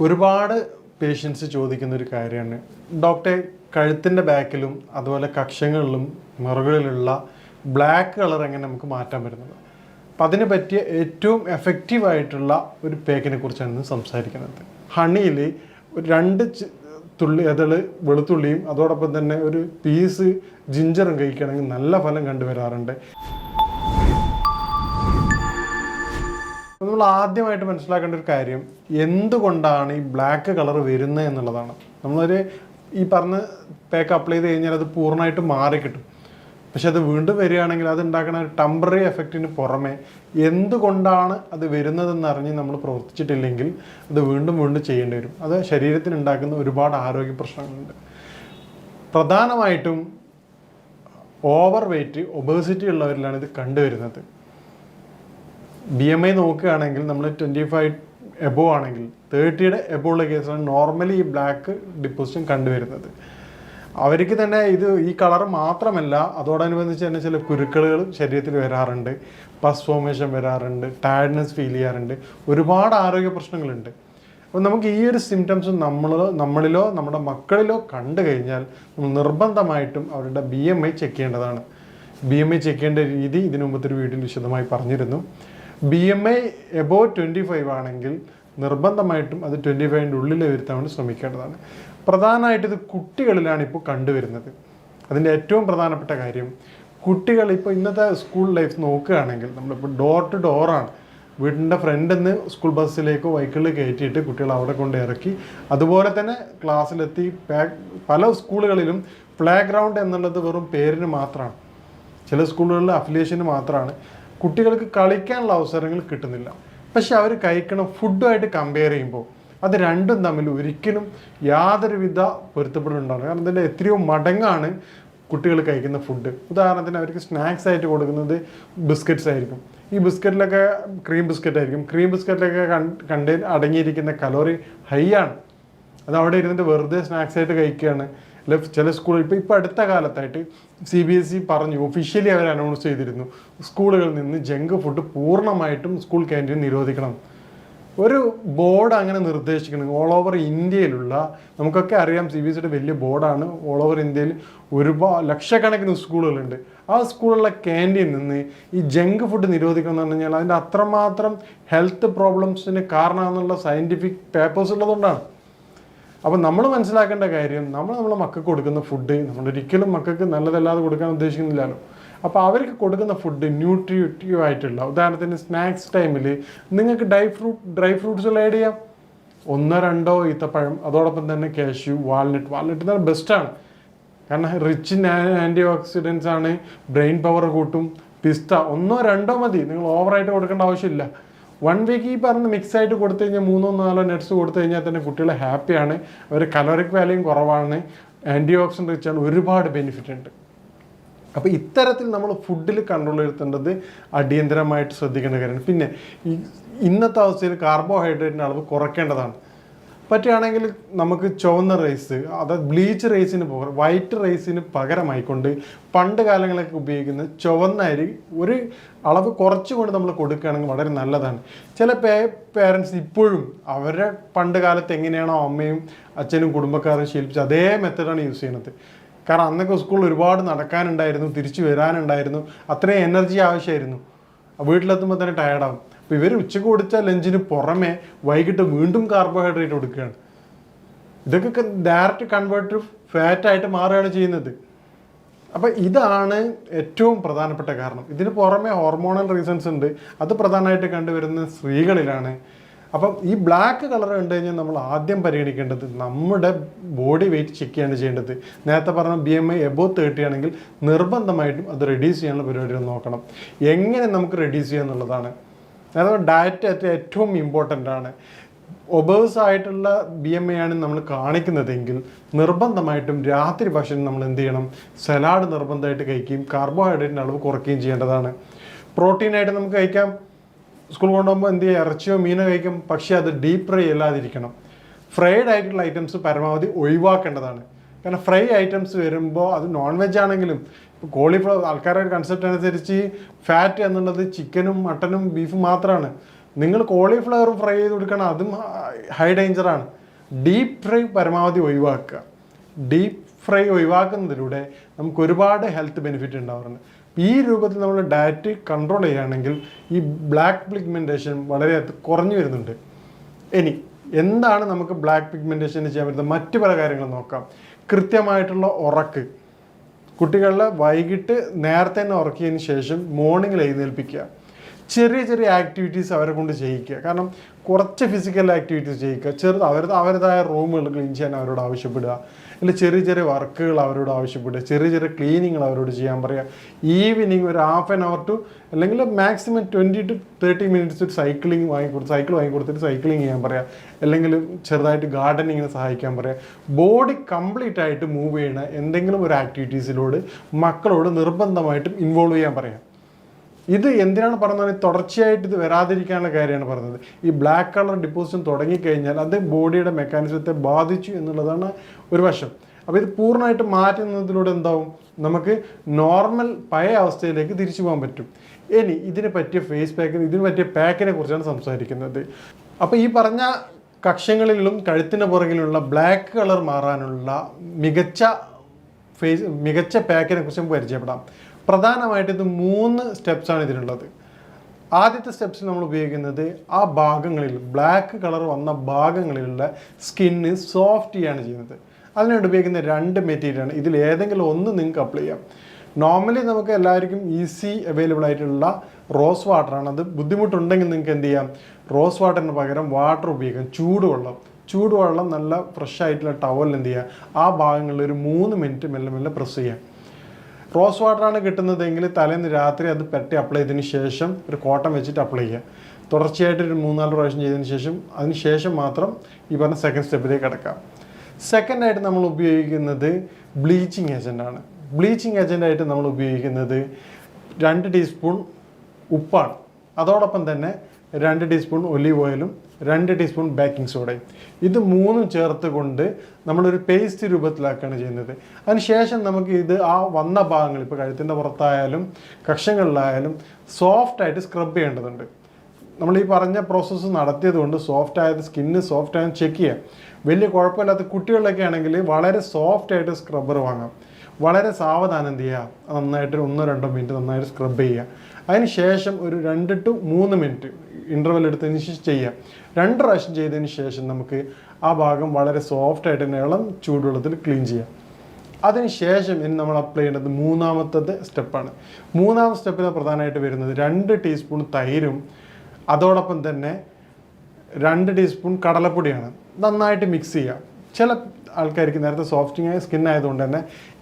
ഒരുപാട് പേഷ്യൻസ് ചോദിക്കുന്ന ഒരു കാര്യമാണ് ഡോക്ടറെ, കഴുത്തിൻ്റെ ബാക്കിലും അതുപോലെ കക്ഷങ്ങളിലും മുറകളിലുള്ള ബ്ലാക്ക് കളർ എങ്ങനെ നമുക്ക് മാറ്റാൻ പറ്റുന്നത്. അപ്പം അതിന് പറ്റിയ ഏറ്റവും എഫക്റ്റീവായിട്ടുള്ള ഒരു പേക്കിനെ കുറിച്ചാണ് ഇന്ന് സംസാരിക്കുന്നത്. ഹണിയിൽ ഒരു 2 തുള്ളി വെളുത്തുള്ളിയും അതോടൊപ്പം തന്നെ ഒരു പീസ് ജിഞ്ചറും കഴിക്കുകയാണെങ്കിൽ നല്ല ഫലം കണ്ടുവരാറുണ്ട്. നമ്മൾ ആദ്യമായിട്ട് മനസ്സിലാക്കേണ്ട ഒരു കാര്യം എന്തുകൊണ്ടാണ് ഈ ബ്ലാക്ക് കളർ വരുന്നത് എന്നുള്ളതാണ്. നമ്മളൊരു ഈ പറഞ്ഞ പാക്ക് അപ്ലൈ ചെയ്ത് കഴിഞ്ഞാൽ അത് പൂർണ്ണമായിട്ട് മാറിക്കിട്ടും. പക്ഷെ അത് വീണ്ടും വരികയാണെങ്കിൽ അത് ഉണ്ടാക്കുന്ന ഒരു ടെമ്പററി എഫക്റ്റിന് പുറമെ എന്തുകൊണ്ടാണ് അത് വരുന്നതെന്ന് അറിഞ്ഞ് നമ്മൾ പ്രവർത്തിച്ചിട്ടില്ലെങ്കിൽ അത് വീണ്ടും വീണ്ടും ചെയ്യേണ്ടി വരും. അത് ശരീരത്തിന് ഉണ്ടാക്കുന്ന ഒരുപാട് ആരോഗ്യ പ്രശ്നങ്ങളുണ്ട്. പ്രധാനമായിട്ടും ഓവർ വെയ്റ്റ്, ഒബേസിറ്റി ഉള്ളവരിലാണ് ഇത് കണ്ടുവരുന്നത്. BMI നോക്കുകയാണെങ്കിൽ നമ്മൾ 25 എബോവ് ആണെങ്കിൽ 30യുടെ എബോവുള്ള കേസാണ് നോർമലി ഈ ബ്ലാക്ക് ഡിപ്പോസിഷൻ കണ്ടുവരുന്നത്. അവർക്ക് തന്നെ ഈ കളർ മാത്രമല്ല, അതോടനുബന്ധിച്ച് തന്നെ ചില കുരുക്കളുകൾ ശരീരത്തിൽ വരാറുണ്ട്, പസ് ഫോർമേഷൻ വരാറുണ്ട്, ടയർഡ്നെസ് ഫീൽ ചെയ്യാറുണ്ട്, ഒരുപാട് ആരോഗ്യ പ്രശ്നങ്ങളുണ്ട്. അപ്പോൾ നമുക്ക് ഈ ഒരു സിംറ്റംസ് നമ്മളിലോ നമ്മുടെ മക്കളിലോ കണ്ടു കഴിഞ്ഞാൽ നമ്മൾ നിർബന്ധമായിട്ടും അവരുടെ BMI ചെക്ക് ചെയ്യേണ്ടതാണ്. BMI ചെക്ക് ചെയ്യേണ്ട രീതി ഇതിനു മുമ്പത്തെ ഒരു വീഡിയോയിൽ വിശദമായി പറഞ്ഞിരുന്നു. BMI എബോവ് 25 ആണെങ്കിൽ നിർബന്ധമായിട്ടും അത് 25ൻ്റെ ഉള്ളിൽ വരുത്താൻ വേണ്ടി ശ്രമിക്കേണ്ടതാണ്. പ്രധാനമായിട്ട് ഇത് കുട്ടികളിലാണ് ഇപ്പോൾ കണ്ടുവരുന്നത്. അതിൻ്റെ ഏറ്റവും പ്രധാനപ്പെട്ട കാര്യം, കുട്ടികൾ ഇപ്പോൾ ഇന്നത്തെ സ്കൂൾ ലൈഫ് നോക്കുകയാണെങ്കിൽ നമ്മളിപ്പോൾ ഡോർ ടു ഡോറാണ്. വീടിൻ്റെ ഫ്രണ്ടിൽ നിന്ന് സ്കൂൾ ബസ്സിലേക്കോ വെഹിക്കിളിൽ കയറ്റിയിട്ട് കുട്ടികൾ അവിടെ കൊണ്ട് ഇറക്കി, അതുപോലെ തന്നെ ക്ലാസ്സിലെത്തി. പല സ്കൂളുകളിലും പ്ലേ ഗ്രൗണ്ട് എന്നുള്ളത് വെറും പേരിന് മാത്രമാണ്, ചില സ്കൂളുകളിൽ അഫിലിയേഷന് മാത്രമാണ്. കുട്ടികൾക്ക് കളിക്കാനുള്ള അവസരങ്ങൾ കിട്ടുന്നില്ല. പക്ഷെ അവർ കഴിക്കണ ഫുഡുമായിട്ട് കമ്പയർ ചെയ്യുമ്പോൾ അത് രണ്ടും തമ്മിൽ ഒരിക്കലും യാതൊരുവിധ പൊരുത്തപ്പെടുന്നുണ്ടാണ്. കാരണം ഇതിൻ്റെ എത്രയോ മടങ്ങാണ് കുട്ടികൾ കഴിക്കുന്ന ഫുഡ്. ഉദാഹരണത്തിന് അവർക്ക് സ്നാക്സ് ആയിട്ട് കൊടുക്കുന്നത് ബിസ്ക്കറ്റ്സ് ആയിരിക്കും. ഈ ബിസ്ക്കറ്റിലൊക്കെ ക്രീം ബിസ്ക്കറ്റ് ആയിരിക്കും. ക്രീം ബിസ്ക്കറ്റിലൊക്കെ അടങ്ങിയിരിക്കുന്ന കലോറി ഹൈ ആണ്. അത് അവിടെ ഇരുന്നിട്ട് വെറുതെ സ്നാക്സ് ആയിട്ട് കഴിക്കുകയാണ്. അല്ല, ചില സ്കൂളിൽ ഇപ്പോൾ അടുത്ത കാലത്തായിട്ട് CBSE പറഞ്ഞു, ഒഫീഷ്യലി അവർ അനൗൺസ് ചെയ്തിരുന്നു, സ്കൂളുകളിൽ നിന്ന് ജങ്ക് ഫുഡ് പൂർണ്ണമായിട്ടും സ്കൂൾ ക്യാൻറ്റീൻ നിരോധിക്കണം. ഒരു ബോർഡ് അങ്ങനെ നിർദ്ദേശിക്കണം. ഓൾ ഓവർ ഇന്ത്യയിലുള്ള, നമുക്കൊക്കെ അറിയാം CBSEയുടെ വലിയ ബോർഡാണ്. ഓൾ ഓവർ ഇന്ത്യയിൽ ലക്ഷക്കണക്കിന് സ്കൂളുകളുണ്ട്. ആ സ്കൂളിലെ ക്യാൻറ്റീൻ നിന്ന് ഈ ജങ്ക് ഫുഡ് നിരോധിക്കണം എന്ന് പറഞ്ഞു കഴിഞ്ഞാൽ അതിൻ്റെ അത്രമാത്രം ഹെൽത്ത് പ്രോബ്ലംസിന് കാരണമെന്നുള്ള സയൻറ്റിഫിക് പേപ്പേഴ്സ് ഉള്ളതുകൊണ്ടാണ്. അപ്പോൾ നമ്മൾ മനസ്സിലാക്കേണ്ട കാര്യം, നമ്മളെ മക്കൾക്ക് കൊടുക്കുന്ന ഫുഡ് നമ്മളൊരിക്കലും മക്കൾക്ക് നല്ലതല്ലാതെ കൊടുക്കാൻ ഉദ്ദേശിക്കുന്നില്ലല്ലോ. അപ്പോൾ അവർക്ക് കൊടുക്കുന്ന ഫുഡ് ന്യൂട്രിറ്റീവ് ആയിട്ടുള്ള, ഉദാഹരണത്തിന് സ്നാക്സ് ടൈമിൽ നിങ്ങൾക്ക് ഡ്രൈ ഫ്രൂട്ട്സുകൾ ആഡ് ചെയ്യാം. 1-2 ഈത്തപ്പഴം, അതോടൊപ്പം തന്നെ കാഷ്യൂ, വാൾനട്ട് തന്നെ ബെസ്റ്റാണ്. കാരണം റിച്ച് ഇൻ ആൻറ്റി ഓക്സിഡൻസ് ആണ്, ബ്രെയിൻ പവർ കൂട്ടും. പിസ്ത 1-2 മതി, നിങ്ങൾ ഓവറായിട്ട് കൊടുക്കേണ്ട ആവശ്യമില്ല. 1 വീക്ക് ഈ പറഞ്ഞ് മിക്സ് ആയിട്ട് കൊടുത്തു കഴിഞ്ഞാൽ 3-4 നട്ട്സ് കൊടുത്തു കഴിഞ്ഞാൽ തന്നെ കുട്ടികൾ ഹാപ്പിയാണ്. അവർ കലോറിക് വാല്യൂയും കുറവാണ്, ആൻറ്റി ഓക്സിഡൻറ്റ് റിച്ചാണ്, ഒരുപാട് ബെനിഫിറ്റ് ഉണ്ട്. അപ്പോൾ ഇത്തരത്തിൽ നമ്മൾ ഫുഡിൽ കൺട്രോൾ വരുത്തേണ്ടത് അടിയന്തരമായിട്ട് ശ്രദ്ധിക്കേണ്ട കാര്യമാണ്. പിന്നെ ഇന്നത്തെ അവസ്ഥയിൽ കാർബോഹൈഡ്രേറ്റിൻ്റെ അളവ് കുറയ്ക്കേണ്ടതാണ്. പറ്റുകയാണെങ്കിൽ നമുക്ക് ചുവന്ന റൈസ്, അതായത് ബ്ലീച്ച് റൈസിന് പകരം വൈറ്റ് റൈസിന് പകരമായിക്കൊണ്ട് പണ്ട് കാലങ്ങളൊക്കെ ഉപയോഗിക്കുന്ന ചുവന്ന അരി ഒരു അളവ് കുറച്ചുകൊണ്ട് നമ്മൾ കൊടുക്കുകയാണെങ്കിൽ വളരെ നല്ലതാണ്. ചില പേരൻസ് ഇപ്പോഴും അവരുടെ പണ്ട് കാലത്ത് എങ്ങനെയാണോ അമ്മയും അച്ഛനും കുടുംബക്കാരും ശീലിപ്പിച്ച് അതേ മെത്തഡാണ് യൂസ് ചെയ്യുന്നത്. കാരണം അന്നൊക്കെ സ്കൂളിൽ ഒരുപാട് നടക്കാനുണ്ടായിരുന്നു, തിരിച്ചു വരാനുണ്ടായിരുന്നു, അത്രയും എനർജി ആവശ്യമായിരുന്നു. വീട്ടിലെത്തുമ്പോൾ തന്നെ ടയർഡാവും. അപ്പോൾ ഇവർ ഉച്ചക്ക് കൊടുത്ത ലഞ്ചിന് പുറമെ വൈകിട്ട് വീണ്ടും കാർബോഹൈഡ്രേറ്റ് കൊടുക്കുകയാണ്. ഇതൊക്കെ ഡയറക്റ്റ് കൺവേർട്ട് ഫാറ്റായിട്ട് മാറുകയാണ് ചെയ്യുന്നത്. അപ്പോൾ ഇതാണ് ഏറ്റവും പ്രധാനപ്പെട്ട കാരണം. ഇതിന് പുറമെ ഹോർമോണൽ റീസൺസ് ഉണ്ട്. അത് പ്രധാനമായിട്ട് കണ്ടുവരുന്ന സ്ത്രീകളിലാണ്. അപ്പം ഈ ബ്ലാക്ക് കളർ കണ്ടു കഴിഞ്ഞാൽ നമ്മൾ ആദ്യം പരിഗണിക്കേണ്ടത് നമ്മുടെ ബോഡി വെയിറ്റ് ചെക്ക് ചെയ്യാണ് ചെയ്യേണ്ടത്. നേരത്തെ പറഞ്ഞ BMI എബോവ് 30 ആണെങ്കിൽ നിർബന്ധമായിട്ടും അത് റെഡ്യൂസ് ചെയ്യാനുള്ള പരിപാടികൾ നോക്കണം. എങ്ങനെ നമുക്ക് റെഡ്യൂസ് ചെയ്യുക എന്നുള്ളതാണ്. അതായത് ഡയറ്റ് ഏറ്റവും ഇമ്പോർട്ടൻ്റ് ആണ്. ഒബേഴ്സ് ആയിട്ടുള്ള BMI ആണ് നമ്മൾ കാണിക്കുന്നതെങ്കിൽ നിർബന്ധമായിട്ടും രാത്രി ഭക്ഷണം നമ്മൾ എന്ത് ചെയ്യണം, സലാഡ് നിർബന്ധമായിട്ട് കഴിക്കുകയും കാർബോഹൈഡ്രേറ്റിൻ്റെ അളവ് കുറയ്ക്കുകയും ചെയ്യേണ്ടതാണ്. പ്രോട്ടീനായിട്ട് നമുക്ക് കഴിക്കാം. സ്കൂൾ കൊണ്ടുപോകുമ്പോൾ എന്ത് ചെയ്യുക, ഇറച്ചിയോ മീനോ കഴിക്കും. പക്ഷേ അത് ഡീപ്പ് ഫ്രൈ അല്ലാതിരിക്കണം. ഫ്രൈഡ് ആയിട്ടുള്ള ഐറ്റംസ് പരമാവധി ഒഴിവാക്കേണ്ടതാണ്. കാരണം ഫ്രൈ ഐറ്റംസ് വരുമ്പോൾ അത് നോൺ വെജ് ആണെങ്കിലും, ഇപ്പോൾ കോളിഫ്ലവർ ആൾക്കാരുടെ കൺസെപ്റ്റ് അനുസരിച്ച് ഫാറ്റ് എന്നുള്ളത് ചിക്കനും മട്ടനും ബീഫും മാത്രമാണ്. നിങ്ങൾ കോളിഫ്ലവറും ഫ്രൈ ചെയ്ത് കൊടുക്കണം, അതും ഹൈ ഡേഞ്ചറാണ്. ഡീപ്പ് ഫ്രൈ പരമാവധി ഒഴിവാക്കുക. ഡീപ്പ് ഫ്രൈ ഒഴിവാക്കുന്നതിലൂടെ നമുക്ക് ഒരുപാട് ഹെൽത്ത് ബെനിഫിറ്റ് ഉണ്ടാവാറുണ്ട്. ഈ രൂപത്തിൽ നമ്മൾ ഡയറ്റ് കൺട്രോൾ ചെയ്യുകയാണെങ്കിൽ ഈ ബ്ലാക്ക് പിഗ്മെൻറ്റേഷൻ വളരെ കുറഞ്ഞു വരുന്നുണ്ട്. ഇനി എന്താണ് നമുക്ക് ബ്ലാക്ക് പിഗ്മെൻറ്റേഷന് ചെയ്യാൻ പറ്റുന്നത്? മറ്റു പല കാര്യങ്ങൾ നോക്കാം. കൃത്യമായിട്ടുള്ള ഉറക്ക്. കുട്ടികളെ വൈകിട്ട് നേരത്തെ തന്നെ ഉറക്കിയതിന് ശേഷം മോർണിംഗിൽ എഴുന്നേൽപ്പിക്കുക. ചെറിയ ചെറിയ ആക്ടിവിറ്റീസ് അവരെ കൊണ്ട് ചെയ്യിക്കുക. കാരണം കുറച്ച് ഫിസിക്കൽ ആക്ടിവിറ്റീസ് ചെയ്യിക്കുക. അവരുടേതായ റൂമുകൾ ക്ലീൻ ചെയ്യാൻ അവരോട് ആവശ്യപ്പെടുക, അല്ലെങ്കിൽ ചെറിയ ചെറിയ വർക്കുകൾ അവരോട് ആവശ്യപ്പെടുക, ചെറിയ ചെറിയ ക്ലീനിങ്ങൾ അവരോട് ചെയ്യാൻ പറയുക. ഈവനിങ് ഒരു ഹാഫ് ആൻ അവർ ടു അല്ലെങ്കിൽ മാക്സിമം 20 to 30 minutes ഒരു സൈക്കിൾ വാങ്ങിക്കൊടുത്തിട്ട് സൈക്ലിംഗ് ചെയ്യാൻ പറയുക, അല്ലെങ്കിൽ ചെറുതായിട്ട് ഗാർഡനിങ്ങിന് സഹായിക്കാൻ പറയുക. ബോഡി കംപ്ലീറ്റ് ആയിട്ട് മൂവ് ചെയ്യുന്ന എന്തെങ്കിലും ഒരു ആക്ടിവിറ്റീസിലോട് മക്കളോട് നിർബന്ധമായിട്ടും ഇൻവോൾവ് ചെയ്യാൻ പറയാം. ഇത് എന്തിനാണ് പറഞ്ഞത്? തുടർച്ചയായിട്ട് ഇത് വരാതിരിക്കാനുള്ള കാര്യമാണ് പറഞ്ഞത്. ഈ ബ്ലാക്ക് കളർ ഡിപ്പോസിഷൻ തുടങ്ങിക്കഴിഞ്ഞാൽ അത് ബോഡിയുടെ മെക്കാനിസത്തെ ബാധിച്ചു എന്നുള്ളതാണ് ഒരു വശം. അപ്പോൾ ഇത് പൂർണ്ണമായിട്ട് മാറ്റുന്നതിലൂടെ എന്താവും? നമുക്ക് നോർമൽ പഴയ അവസ്ഥയിലേക്ക് തിരിച്ചു പോകാൻ പറ്റും. ഇനി ഇതിന് പറ്റിയ ഫേസ് പാക്കിന്, ഇതിന് പറ്റിയ പാക്കിനെ കുറിച്ചാണ് സംസാരിക്കുന്നത്. അപ്പോൾ ഈ പറഞ്ഞ കക്ഷങ്ങളിലും കഴുത്തിന് പുറകിലുള്ള ബ്ലാക്ക് കളർ മാറാനുള്ള മികച്ച പാക്കിനെ കുറിച്ച് നമുക്ക് പരിചയപ്പെടാം. പ്രധാനമായിട്ട് ഇത് 3 സ്റ്റെപ്സാണ് ഇതിനുള്ളത്. ആദ്യത്തെ സ്റ്റെപ്സിൽ നമ്മൾ ഉപയോഗിക്കുന്നത് ആ ഭാഗങ്ങളിൽ ബ്ലാക്ക് കളർ വന്ന ഭാഗങ്ങളിലുള്ള സ്കിന്ന് സോഫ്റ്റ് ചെയ്യാണ് ചെയ്യുന്നത്. അതിനുവേണ്ടി ഉപയോഗിക്കുന്ന 2 മെറ്റീരിയലാണ്. ഇതിൽ ഏതെങ്കിലും ഒന്ന് നിങ്ങൾക്ക് അപ്ലൈ ചെയ്യാം. നോർമലി നമുക്ക് എല്ലാവർക്കും ഈസി അവൈലബിൾ ആയിട്ടുള്ള റോസ് വാട്ടറാണ്. അത് ബുദ്ധിമുട്ടുണ്ടെങ്കിൽ നിങ്ങൾക്ക് എന്ത് ചെയ്യാം? റോസ് വാട്ടറിന് പകരം വാട്ടർ ഉപയോഗിക്കാം. ചൂടുവെള്ളം നല്ല ഫ്രഷ് ആയിട്ടുള്ള ടവൽ എന്ത് ചെയ്യുക? ആ ഭാഗങ്ങളിൽ ഒരു 3 മിനിറ്റ് മെല്ലെ പ്രസ് ചെയ്യാം. റോസ് വാട്ടറാണ് കിട്ടുന്നതെങ്കിൽ തലേന്ന് രാത്രി അത് പെട്ടി അപ്ലൈ ചെയ്തതിന് ശേഷം ഒരു കോട്ടൺ വെച്ചിട്ട് അപ്ലൈ ചെയ്യുക. തുടർച്ചയായിട്ട് ഒരു 3-4 പ്രാവശ്യം ചെയ്തതിന് ശേഷം അതിന് മാത്രം ഈ പറഞ്ഞ സെക്കൻഡ് സ്റ്റെപ്പിലേക്ക് കിടക്കാം. സെക്കൻഡായിട്ട് നമ്മൾ ഉപയോഗിക്കുന്നത് ബ്ലീച്ചിങ് ഏജൻ്റാണ്. ബ്ലീച്ചിങ് ഏജൻ്റായിട്ട് നമ്മൾ ഉപയോഗിക്കുന്നത് 2 ടീസ്പൂൺ ഉപ്പാണ്. അതോടൊപ്പം തന്നെ 2 ടീസ്പൂൺ ഒലീവ് ഓയിലും 2 ടീസ്പൂൺ ബേക്കിംഗ് സോഡയും. ഇത് 3 ചേർത്ത് കൊണ്ട് നമ്മളൊരു പേസ്റ്റ് രൂപത്തിലാക്കുകയാണ് ചെയ്യുന്നത്. അതിനുശേഷം നമുക്ക് ഇത് ആ വന്ന ഭാഗങ്ങൾ, ഇപ്പോൾ കഴുത്തിൻ്റെ പുറത്തായാലും കക്ഷങ്ങളിലായാലും സോഫ്റ്റായിട്ട് സ്ക്രബ് ചെയ്യേണ്ടതുണ്ട്. നമ്മൾ ഈ പറഞ്ഞ പ്രോസസ്സ് നടത്തിയത് കൊണ്ട് സ്കിന്ന് സോഫ്റ്റ് ആയത് ചെക്ക് ചെയ്യാം. വലിയ കുഴപ്പമില്ലാത്ത കുട്ടികളിലൊക്കെ ആണെങ്കിൽ വളരെ സോഫ്റ്റായിട്ട് സ്ക്രബ്ബർ വാങ്ങാം. വളരെ സാവധാനം എന്ത് ചെയ്യുക? നന്നായിട്ട് 1-2 മിനിറ്റ് നന്നായിട്ട് സ്ക്രബ് ചെയ്യുക. അതിന് ശേഷം ഒരു 2 to 3 മിനിറ്റ് ഇൻ്റർവെൽ എടുത്തതിന് ശേഷം ചെയ്യുക. 2 പ്രാവശ്യം ചെയ്തതിന് ശേഷം നമുക്ക് ആ ഭാഗം വളരെ സോഫ്റ്റായിട്ട് തന്നെ ഇളം ചൂടുവെള്ളത്തിൽ ക്ലീൻ ചെയ്യാം. അതിന് ശേഷം ഇനി നമ്മൾ അപ്ലൈ ചെയ്യേണ്ടത് 3ാമത്തെ സ്റ്റെപ്പാണ്. 3ാമത്തെ സ്റ്റെപ്പിൽ പ്രധാനമായിട്ട് വരുന്നത് 2 ടീസ്പൂൺ തൈരും അതോടൊപ്പം തന്നെ 2 ടീസ്പൂൺ കടലപ്പൊടിയാണ്. നന്നായിട്ട് മിക്സ് ചെയ്യുക. ചില ആൾക്കാർക്ക് നേരത്തെ സോഫ്റ്റിങ് സ്കിൻ ആയതുകൊണ്ട് തന്നെ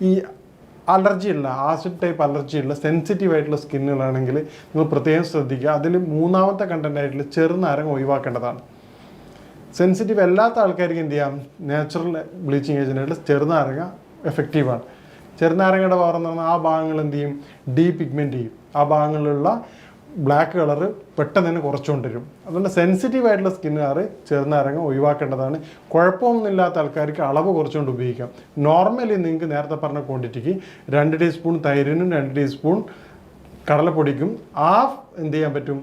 ഈ ആസിഡ് ടൈപ്പ് അലർജി ഉള്ള സെൻസിറ്റീവ് ആയിട്ടുള്ള സ്കിന്നുകളാണെങ്കിൽ നിങ്ങൾ പ്രത്യേകം ശ്രദ്ധിക്കുക. അതിൽ 3ാമത്തെ കണ്ടന്റ് ആയിട്ടുള്ള ചെറുനാരങ്ങ ഒഴിവാക്കേണ്ടതാണ്. സെൻസിറ്റീവ് അല്ലാത്ത ആൾക്കാർക്ക് എന്ത് ചെയ്യാം? നാച്ചുറൽ ബ്ലീച്ചിങ് ഏജൻ്റായിട്ട് ചെറുനാരങ്ങ എഫക്റ്റീവാണ്. ചെറുനാരങ്ങയുടെ പവർ എന്ന് പറഞ്ഞാൽ ആ ഭാഗങ്ങൾ എന്ത് ചെയ്യും? ഡീപിഗ്മെൻറ്റ് ചെയ്യും. ആ ഭാഗങ്ങളിലുള്ള ബ്ലാക്ക് കളറ് പെട്ടെന്ന് തന്നെ കുറച്ചുകൊണ്ടിരും. അതുകൊണ്ട് സെൻസിറ്റീവ് ആയിട്ടുള്ള സ്കിന്നുകാർ ചെറുനാരങ്ങ ഒഴിവാക്കേണ്ടതാണ്. കുഴപ്പമൊന്നുമില്ലാത്ത ആൾക്കാർക്ക് അളവ് കുറച്ചുകൊണ്ട് ഉപയോഗിക്കാം. നോർമലി നിങ്ങൾക്ക് നേരത്തെ പറഞ്ഞ ക്വാണ്ടിറ്റിക്ക് 2 ടീസ്പൂൺ തൈരിനും 2 ടീസ്പൂൺ കടലപ്പൊടിക്കും എന്ത് ചെയ്യാൻ പറ്റും?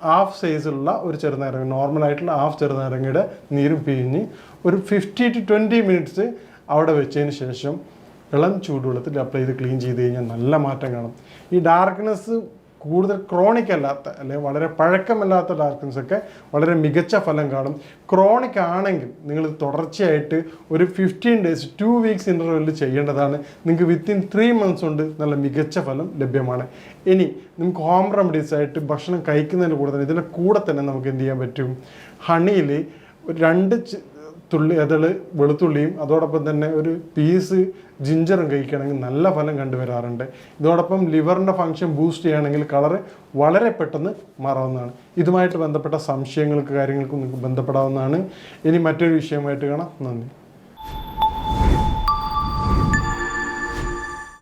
ഹാഫ് സൈസിലുള്ള ഒരു ചെറുനാരങ്ങ, നോർമലായിട്ടുള്ള ഹാഫ് ചെറുനാരങ്ങയുടെ നീരും പിഴിഞ്ഞ് ഒരു 15 to 20 മിനിറ്റ്സ് അവിടെ വെച്ചതിന് ശേഷം ഇളം ചൂടുവെള്ളത്തിൽ അപ്ലൈ ചെയ്ത് ക്ലീൻ ചെയ്ത് കഴിഞ്ഞാൽ നല്ല മാറ്റം കാണും. ഈ ഡാർക്ക്നെസ് കൂടുതൽ ക്രോണിക് അല്ലാത്ത അല്ലെങ്കിൽ വളരെ പഴക്കമല്ലാത്ത ഡാർക്ക്നെസ്സൊക്കെ വളരെ മികച്ച ഫലം കാണും. ക്രോണിക് ആണെങ്കിൽ നിങ്ങൾ തുടർച്ചയായിട്ട് ഒരു 15 days 2 weeks ഇൻ്റർവെല്ലിൽ ചെയ്യേണ്ടതാണ്. നിങ്ങൾക്ക് വിത്തിൻ 3 months കൊണ്ട് നല്ല മികച്ച ഫലം ലഭ്യമാണ്. ഇനി നമുക്ക് ഹോം റെമഡീസ് ആയിട്ട് ഭക്ഷണം കഴിക്കുന്നതിന് കൂടെ തന്നെ ഇതിൻ്റെ കൂടെ തന്നെ നമുക്ക് എന്ത് ചെയ്യാൻ പറ്റും? ഹണിയിൽ 2 തുള്ളി വെളുത്തുള്ളിയും അതോടൊപ്പം തന്നെ ഒരു പീസ് ജിഞ്ചറും കഴിക്കുകയാണെങ്കിൽ നല്ല ഫലം കണ്ടുവരാറുണ്ട്. ഇതോടൊപ്പം ലിവറിൻ്റെ ഫങ്ഷൻ ബൂസ്റ്റ് ചെയ്യുകയാണെങ്കിൽ കളറ് വളരെ പെട്ടെന്ന് മാറാവുന്നതാണ്. ഇതുമായിട്ട് ബന്ധപ്പെട്ട സംശയങ്ങൾക്ക് കാര്യങ്ങൾക്കും നിങ്ങൾക്ക് ബന്ധപ്പെടാവുന്നതാണ്. ഇനി മറ്റൊരു വിഷയമായിട്ട് കാണാം. നന്ദി.